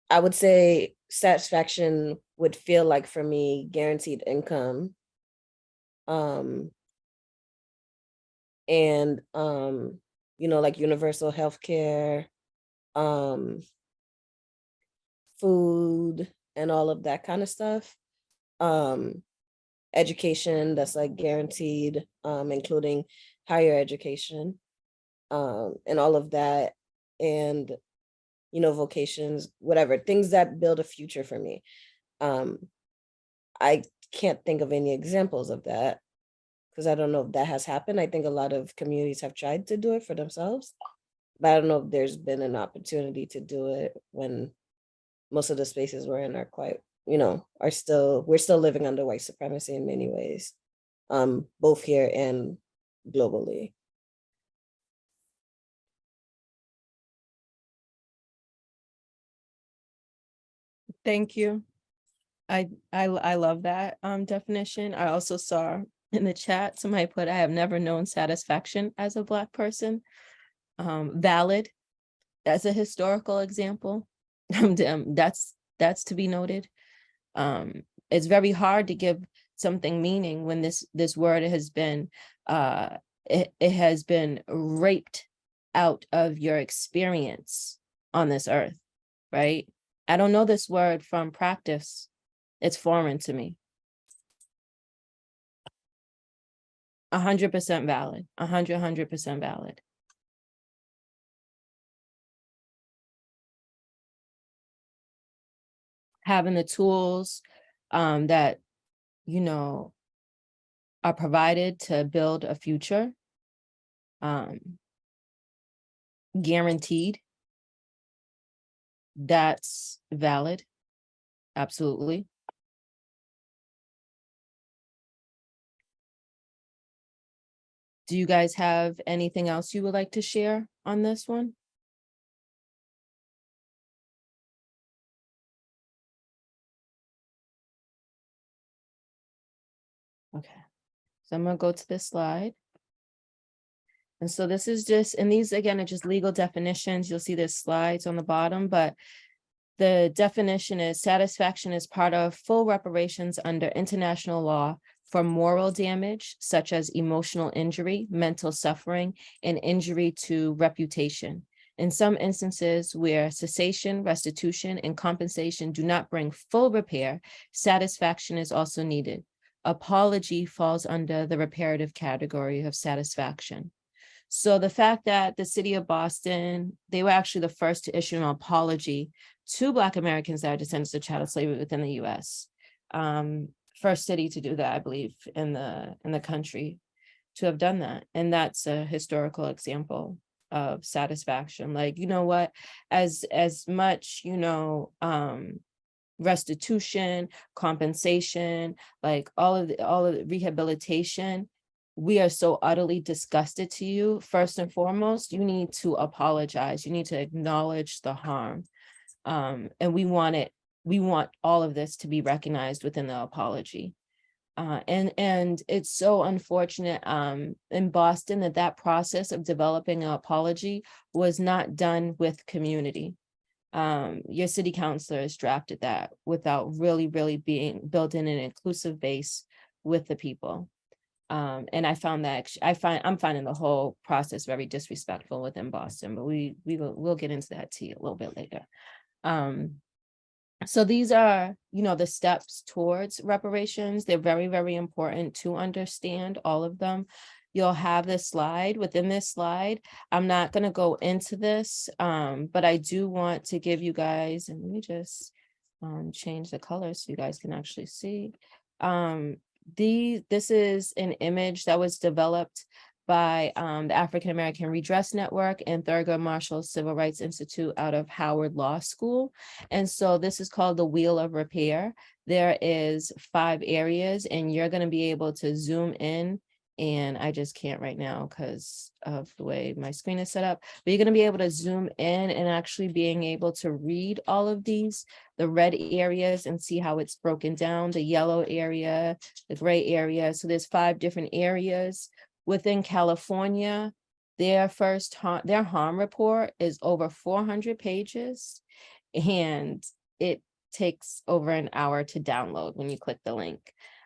I would say satisfaction would feel like for me guaranteed income. And you know, like universal healthcare, food and all of that kind of stuff. Education that's like guaranteed, including higher education, and all of that, and you know, vocations, whatever, things that build a future for me. I can't think of any examples of that because I don't know if that has happened. I think a lot of communities have tried to do it for themselves, but I don't know if there's been an opportunity to do it when most of the spaces we're in are quite, you know, we're still living under white supremacy in many ways, both here and globally. Thank you. I love that definition. I also saw in the chat somebody put, I have never known satisfaction as a Black person. Valid. That's a historical example. That's to be noted. It's very hard to give something meaning when this word has been it has been raped out of your experience on this earth, right? I don't know this word from practice. It's foreign to me. 100% valid. 100% valid. Having the tools that, you know, are provided to build a future, guaranteed, that's valid. Absolutely. Do you guys have anything else you would like to share on this one? Okay, so I'm gonna go to this slide. And so this is just, and these again are just legal definitions. You'll see there's slides on the bottom, but the definition is satisfaction is part of full reparations under international law for moral damage, such as emotional injury, mental suffering, and injury to reputation. In some instances where cessation, restitution, and compensation do not bring full repair, satisfaction is also needed. Apology falls under the reparative category of satisfaction. So the fact that the city of Boston, they were actually the first to issue an apology to Black Americans that are descendants of chattel slavery within the US. First city to do that, I believe, in the country to have done that. And that's a historical example of satisfaction. Like, you know what, as much, you know, restitution, compensation, like all of the rehabilitation, we are so utterly disgusted to you. First and foremost, you need to apologize. You need to acknowledge the harm. And we want all of this to be recognized within the apology. And it's so unfortunate in Boston that process of developing an apology was not done with community. Your city councilors drafted that without really being built in an inclusive base with the people. And I found that I'm finding the whole process very disrespectful within Boston, but we'll get into that tea a little bit later. So these are, the steps towards reparations. They're very, very important to understand all of them. You'll have this slide. Within this slide, I'm not going to go into this, but I do want to give you guys, and let me just change the color so you guys can actually see. This is an image that was developed by the African American Redress Network and Thurgood Marshall Civil Rights Institute out of Howard Law School. And so this is called the Wheel of Repair. There is 5 areas, and you're going to be able to zoom in. And I just can't right now because of the way my screen is set up, but you're going to be able to zoom in and actually being able to read all of these, the red areas, and see how it's broken down, the yellow area, the gray area. So there's 5 different areas. Within California, their harm report is over 400 pages, and it takes over an hour to download when you click the link.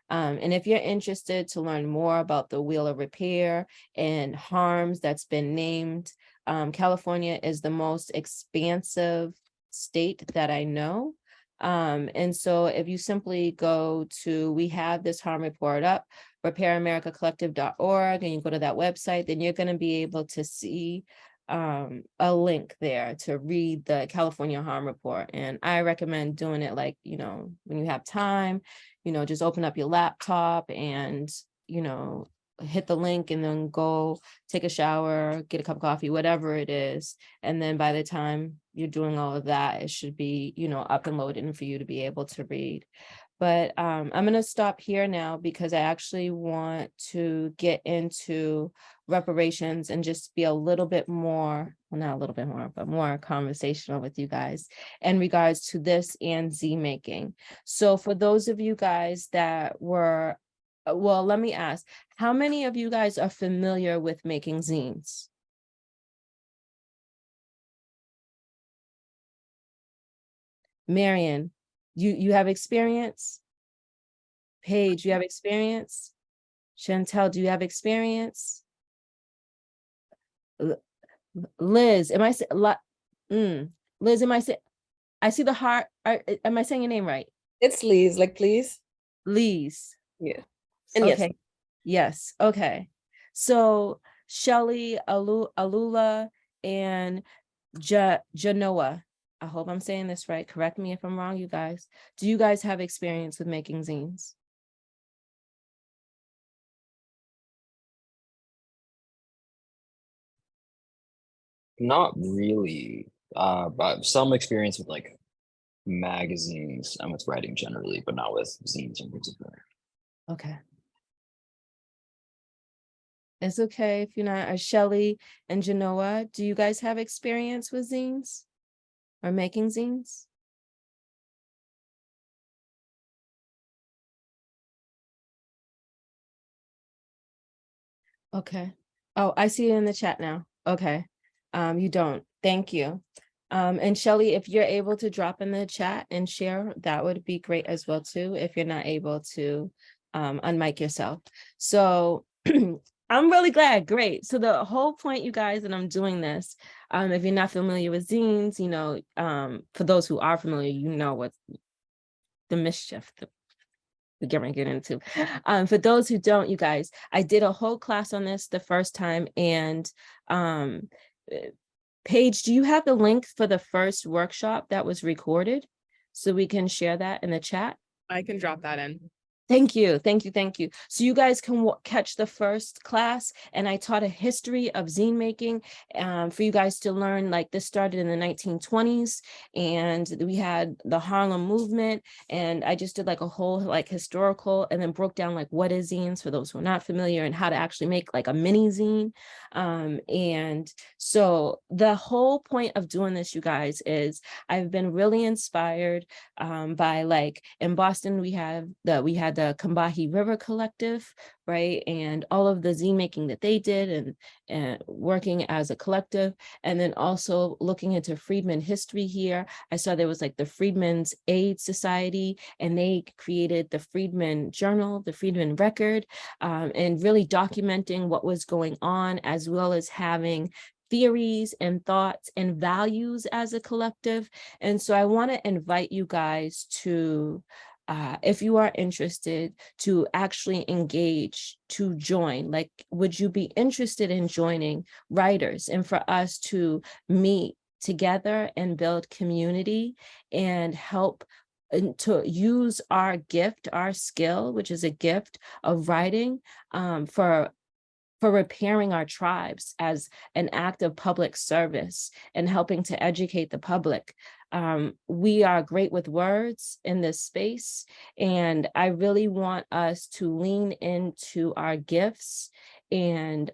And if you're interested to learn more about the Wheel of Repair and harms that's been named, California is the most expansive state that I know. And so if you simply go to, we have this harm report up, repairamericacollective.org, and you go to that website, then you're going to be able to see a link there to read the California harm report. And I recommend doing it like, when you have time, just open up your laptop and, hit the link and then go take a shower, get a cup of coffee, whatever it is. And then by the time you're doing all of that, it should be, up and loaded and for you to be able to read. But I'm going to stop here now because I actually want to get into reparations and just be a little bit more, well, not a little bit more, but more conversational with you guys in regards to this and Z making. So for those of you guys that were, well, let me ask, how many of you guys are familiar with making zines? Marion, you have experience? Paige, you have experience? Chantel, do you have experience? Liz, am I Liz, I see the heart. Am I saying your name right? It's Lee's, like, please. Liz. Yeah. And Okay. Yes. Okay. So Shelly, Alula, and Genoa. I hope I'm saying this right. Correct me if I'm wrong, you guys. Do you guys have experience with making zines? Not really, but some experience with like magazines and with writing generally, but not with zines in particular. Okay. It's okay if you're not. Shelly and Genoa, do you guys have experience with zines or making zines? Okay. Oh, I see it in the chat now. Okay. You don't. Thank you. And Shelly, if you're able to drop in the chat and share, that would be great as well too, if you're not able to unmic yourself. So I'm really glad. Great. So the whole point, you guys, and I'm doing this, if you're not familiar with zines, for those who are familiar, what the mischief we're going to get into. For those who don't, you guys, I did a whole class on this the first time. And Paige, do you have the link for the first workshop that was recorded so we can share that in the chat? I can drop that in. Thank you. Thank you. Thank you. So you guys can catch the first class, and I taught a history of zine making for you guys to learn. Like, this started in the 1920s, and we had the Harlem movement, and I just did like a whole like historical, and then broke down like what is zines for those who are not familiar, and how to actually make like a mini zine. And so the whole point of doing this, you guys, is I've been really inspired by, like, in Boston we had the Combahee River Collective, right? And all of the zine making that they did and working as a collective. And then also looking into Freedmen history here, I saw there was like the Freedmen's Aid Society, and they created the Freedmen Journal, the Freedmen Record, and really documenting what was going on, as well as having theories and thoughts and values as a collective. And so I want to invite you guys to, if you are interested, to actually engage, to join. Like, would you be interested in joining writers and for us to meet together and build community and help to use our gift, our skill, which is a gift of writing, for repairing our tribes as an act of public service and helping to educate the public. We are great with words in this space, and I really want us to lean into our gifts, and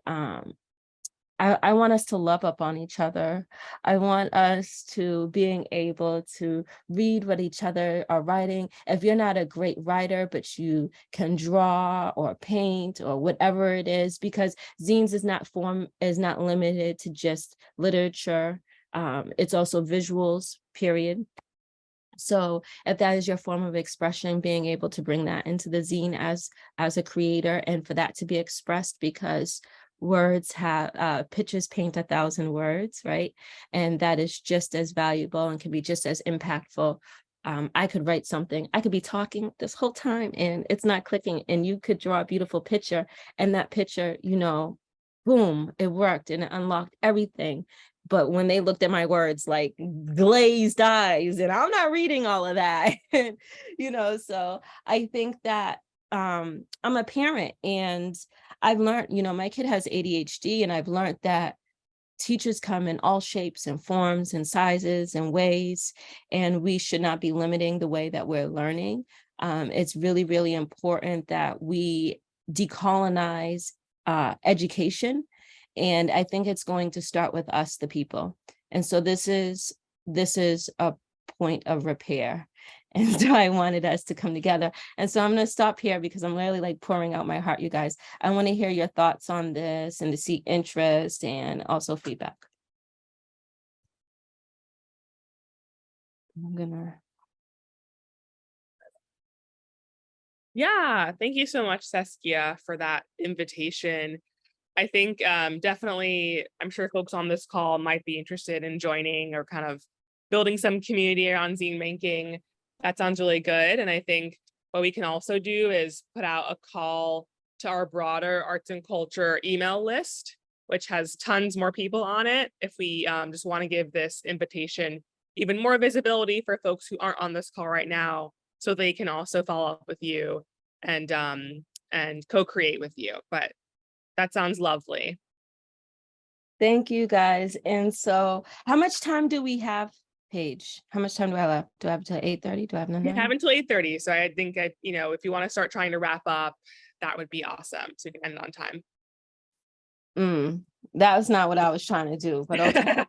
I want us to love up on each other. I want us to being able to read what each other are writing. If you're not a great writer, but you can draw or paint or whatever it is, because zines is not limited to just literature. It's also visuals, period. So if that is your form of expression, being able to bring that into the zine as a creator, and for that to be expressed, because words have pictures paint 1,000 words, right? And that is just as valuable and can be just as impactful. I could write something, I could be talking this whole time and it's not clicking, and you could draw a beautiful picture, and that picture, you know, boom, it worked and it unlocked everything. But when they looked at my words, like glazed eyes, and I'm not reading all of that, you know, so I think that I'm a parent, and I've learned, you know, my kid has ADHD, and I've learned that teachers come in all shapes and forms and sizes and ways, and we should not be limiting the way that we're learning. It's really, really important that we decolonize education. And I think it's going to start with us, the people. And so this is a point of repair. And so I wanted us to come together. And so I'm going to stop here because I'm really like pouring out my heart, you guys. I want to hear your thoughts on this and to see interest and also feedback. I'm gonna. Yeah, thank you so much, Saskia, for that invitation. I think definitely, I'm sure folks on this call might be interested in joining or kind of building some community around zine making. That sounds really good. And I think what we can also do is put out a call to our broader arts and culture email list, which has tons more people on it. If we just want to give this invitation even more visibility for folks who aren't on this call right now, so they can also follow up with you and co-create with you. But that sounds lovely. Thank you, guys. And so how much time do we have, Paige? How much time do I have left? Do I have till 8:30? Do I have We nothing? have until 8:30. So I think, you know, if you want to start trying to wrap up, that would be awesome. So you can end on time. That was not what I was trying to do, but okay.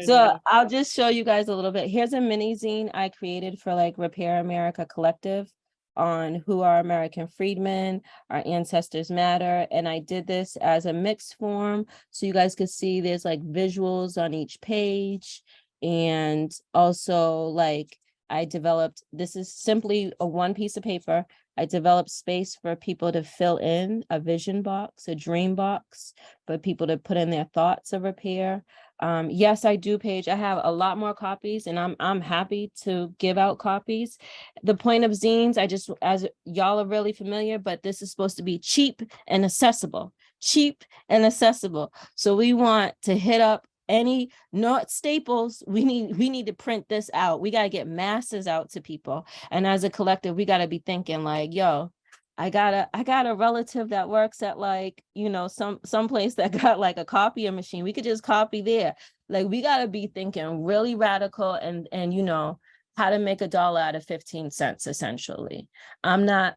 So I'll just show you guys a little bit. Here's a mini zine I created for like Repair America Collective on who are American freedmen, our ancestors matter. And I did this as a mixed form. So you guys could see there's like visuals on each page. And also like I developed, this is simply a one piece of paper. I developed space for people to fill in a vision box, a dream box, for people to put in their thoughts of repair. Yes, I do, Paige. I have a lot more copies, and I'm happy to give out copies. The point of zines, as y'all are really familiar, but this is supposed to be cheap and accessible. Cheap and accessible. So we want to hit up any not staples. We need to print this out. We got to get masses out to people. And as a collective, we got to be thinking like, yo, I got a relative that works at like, you know, some place that got like a copier machine. We could just copy there. Like we got to be thinking really radical and you know, how to make $1 out of 15 cents essentially. I'm not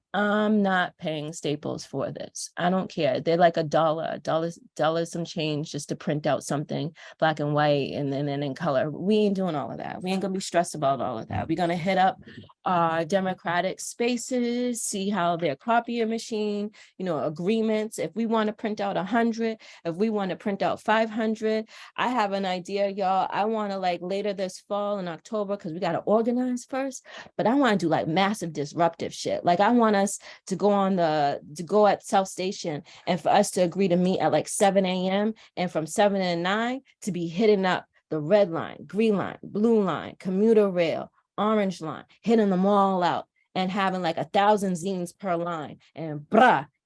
paying Staples for this. I don't care. They're like $1 some change just to print out something black and white and then in color. We ain't doing all of that. We ain't gonna be stressed about all of that. We're gonna hit up democratic spaces, see how their copier machine, agreements. If we want to print out 100, if we want to print out 500, I have an idea, y'all. I want to later this fall in October, because we got to organize first, but I want to do massive disruptive shit. I want us to go at South Station and for us to agree to meet at 7 a.m. and from 7 to 9 to be hitting up the red line, green line, blue line, commuter rail, orange line, hitting them all out and having 1,000 zines per line and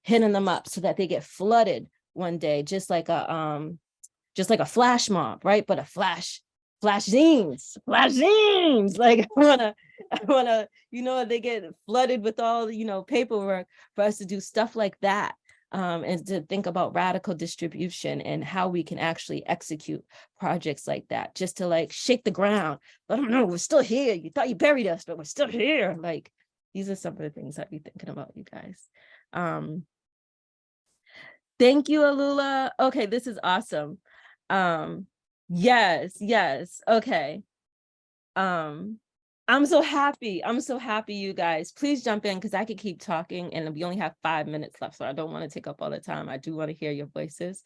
hitting them up so that they get flooded one day, just like a flash mob, right? But a flash zines. I wanna, they get flooded with all paperwork for us to do stuff like that. And to think about radical distribution and how we can actually execute projects like that, just to shake the ground. Let them know we're still here. You thought you buried us, but we're still here. These are some of the things I'd be thinking about, you guys. Thank you, Alula. Okay, this is awesome. Yes. Okay. I'm so happy, you guys. Please jump in because I could keep talking and we only have 5 minutes left, so I don't want to take up all the time. I do want to hear your voices.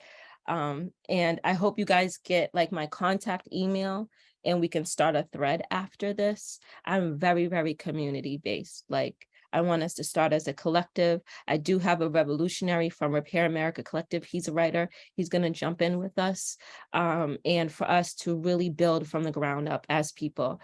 And I hope you guys get my contact email and we can start a thread after this. I'm very, very community based. I want us to start as a collective. I do have a revolutionary from Repair America Collective. He's a writer. He's going to jump in with us. And for us to really build from the ground up as people,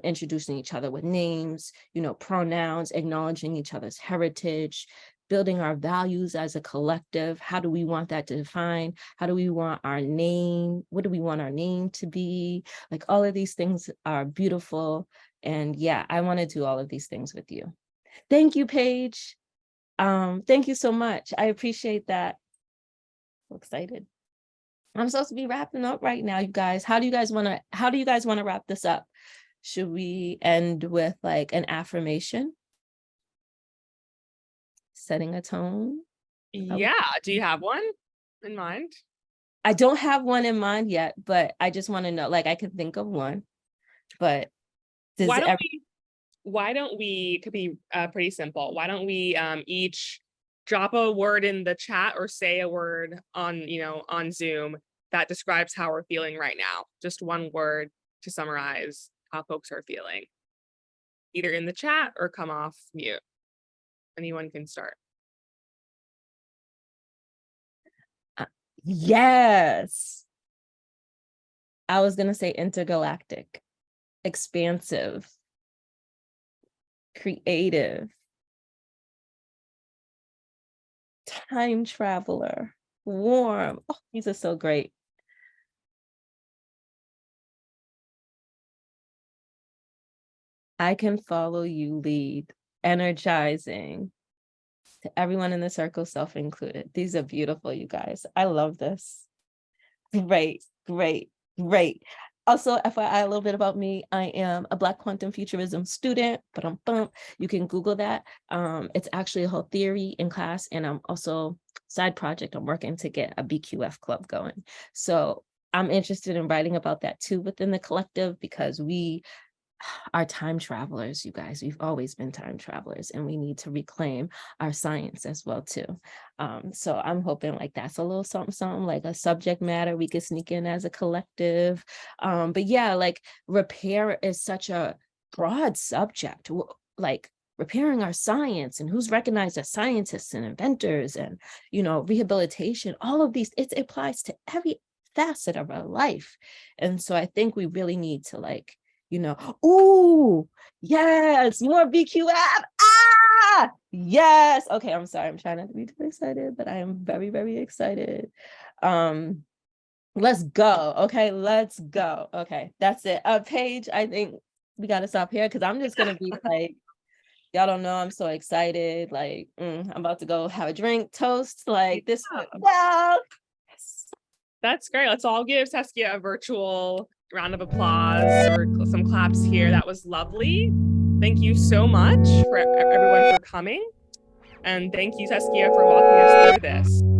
introducing each other with names, pronouns, acknowledging each other's heritage, building our values as a collective. How do we want that to define? How do we want our name? What do we want our name to be? All of these things are beautiful. And yeah, I want to do all of these things with you. Thank you, Paige. Thank you so much. I appreciate that. So excited. I'm supposed to be wrapping up right now, you guys. How do you guys want to wrap this up? Should we end with an affirmation? Setting a tone? Yeah. Do you have one in mind? I don't have one in mind yet, but I just want to know, I can think of one, but why don't we, could be pretty simple. Why don't we each drop a word in the chat or say a word on Zoom that describes how we're feeling right now. Just one word to summarize how folks are feeling. Either in the chat or come off mute. Anyone can start. Yes. I was going to say intergalactic, expansive, creative, time traveler, warm. Oh, these are so great. I can follow you lead, energizing to everyone in the circle, self included. These are beautiful, you guys. I love this. Great. Also, FYI, a little bit about me. I am a Black quantum futurism student, but you can Google that. It's actually a whole theory in class, and I'm also side project. I'm working to get a BQF club going. So I'm interested in writing about that too within the collective, because we are time travelers, you guys. We've always been time travelers, and we need to reclaim our science as well too. So I'm hoping that's a little something, like a subject matter we could sneak in as a collective. But yeah, repair is such a broad subject, repairing our science and who's recognized as scientists and inventors and, rehabilitation, all of these, it applies to every facet of our life. And so I think we really need to ooh, yes, more BQF. Yes. Okay, I'm sorry. I'm trying not to be too excited, but I am very, very excited. Let's go. Okay, let's go. Okay, that's it. Paige, I think we got to stop here because I'm just going to be y'all don't know, I'm so excited. I'm about to go have a drink, toast, this. Well, that's great. Let's all give Saskia a virtual round of applause or some claps here. That was lovely. Thank you so much for everyone for coming. And thank you, Saskia, for walking us through this.